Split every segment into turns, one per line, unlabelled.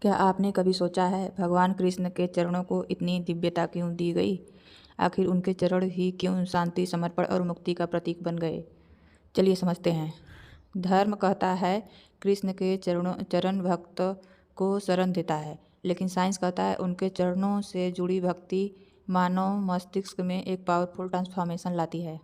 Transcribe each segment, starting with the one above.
क्या आपने कभी सोचा है भगवान कृष्ण के चरणों को इतनी दिव्यता क्यों दी गई? आखिर उनके चरण ही क्यों शांति, समर्पण और मुक्ति का प्रतीक बन गए? चलिए समझते हैं। धर्म कहता है कृष्ण के चरण भक्त को शरण देता है, लेकिन साइंस कहता है उनके चरणों से जुड़ी भक्ति मानव मस्तिष्क में एक पावरफुल ट्रांसफॉर्मेशन लाती है।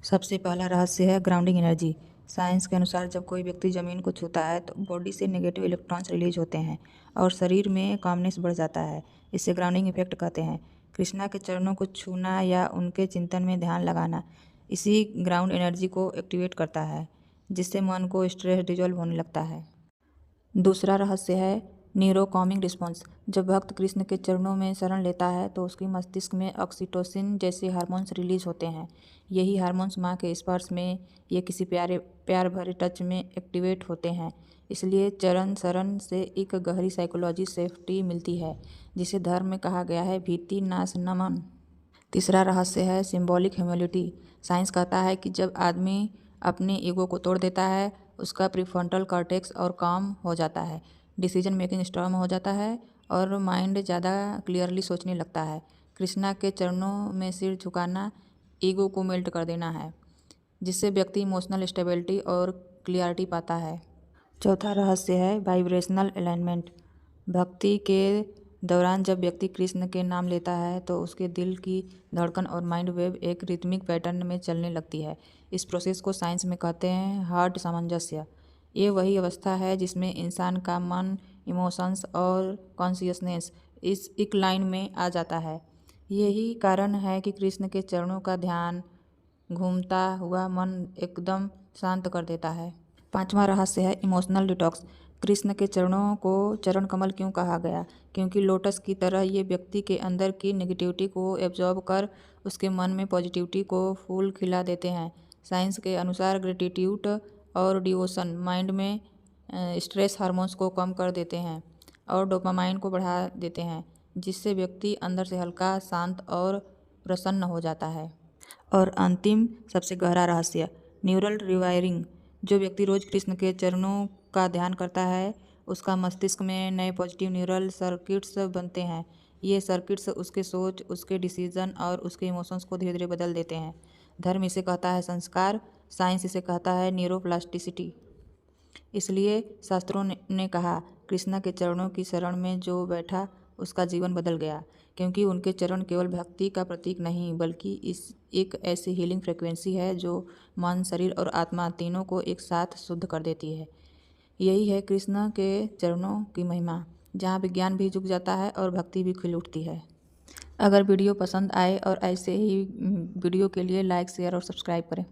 सबसे पहला रहस्य है ग्राउंडिंग एनर्जी। साइंस के अनुसार जब कोई व्यक्ति ज़मीन को छूता है तो बॉडी से नेगेटिव इलेक्ट्रॉन्स रिलीज होते हैं और शरीर में कामनेस बढ़ जाता है। इसे ग्राउंडिंग इफेक्ट कहते हैं। कृष्णा के चरणों को छूना या उनके चिंतन में ध्यान लगाना इसी ग्राउंड एनर्जी को एक्टिवेट करता है, जिससे मन को स्ट्रेस डिजॉल्व होने लगता है। दूसरा रहस्य है न्यूरो कॉमिंग रिस्पॉन्स। जब भक्त कृष्ण के चरणों में शरण लेता है तो उसके मस्तिष्क में ऑक्सीटोसिन जैसे हार्मोन्स रिलीज होते हैं। यही हार्मोन्स माँ के स्पर्श में या किसी प्यार भरे टच में एक्टिवेट होते हैं। इसलिए चरण शरण से एक गहरी साइकोलॉजी सेफ्टी मिलती है, जिसे धर्म में कहा गया है भीति नाश न मन। तीसरा रहस्य है सिंबॉलिक ह्यूमिलिटी। साइंस कहता है कि जब आदमी अपने ईगो को तोड़ देता है, उसका प्रीफ्रंटल कॉर्टेक्स और काम हो जाता है, डिसीजन मेकिंग स्ट्रांग हो जाता है और माइंड ज़्यादा क्लियरली सोचने लगता है। कृष्णा के चरणों में सिर झुकाना ईगो को मेल्ट कर देना है, जिससे व्यक्ति इमोशनल स्टेबिलिटी और क्लियरिटी पाता है। चौथा रहस्य है वाइब्रेशनल अलाइनमेंट। भक्ति के दौरान जब व्यक्ति कृष्ण के नाम लेता है तो उसके दिल की धड़कन और माइंड वेव एक रिदमिक पैटर्न में चलने लगती है। इस प्रोसेस को साइंस में कहते हैं हार्ट सामंजस्य। ये वही अवस्था है जिसमें इंसान का मन, इमोशंस और कॉन्शियसनेस इस एक लाइन में आ जाता है। यही कारण है कि कृष्ण के चरणों का ध्यान घूमता हुआ मन एकदम शांत कर देता है। पांचवा रहस्य है इमोशनल डिटॉक्स। कृष्ण के चरणों को चरण कमल क्यों कहा गया? क्योंकि लोटस की तरह ये व्यक्ति के अंदर की नेगेटिविटी को एब्जॉर्ब कर उसके मन में पॉजिटिविटी को फूल खिला देते हैं। साइंस के अनुसार ग्रेटिट्यूड और डिवोशन माइंड में स्ट्रेस हार्मोन्स को कम कर देते हैं और डोपामाइन को बढ़ा देते हैं, जिससे व्यक्ति अंदर से हल्का, शांत और प्रसन्न हो जाता है। और अंतिम सबसे गहरा रहस्य न्यूरल रिवायरिंग। जो व्यक्ति रोज कृष्ण के चरणों का ध्यान करता है, उसका मस्तिष्क में नए पॉजिटिव न्यूरल सर्किट्स बनते हैं। ये सर्किट्स उसके सोच, उसके डिसीजन और उसके इमोशंस को धीरे धीरे बदल देते हैं। धर्म इसे कहता है संस्कार, साइंस इसे कहता है न्यूरोप्लास्टिसिटी। इसलिए शास्त्रों ने कहा कृष्णा के चरणों की शरण में जो बैठा उसका जीवन बदल गया, क्योंकि उनके चरण केवल भक्ति का प्रतीक नहीं बल्कि इस एक ऐसी हीलिंग फ्रिक्वेंसी है जो मन, शरीर और आत्मा तीनों को एक साथ शुद्ध कर देती है। यही है कृष्ण के चरणों की महिमा, जहाँ विज्ञान भी झुक जाता है और भक्ति भी खिल उठती है। अगर वीडियो पसंद आए और ऐसे ही वीडियो के लिए लाइक, शेयर और सब्सक्राइब करें।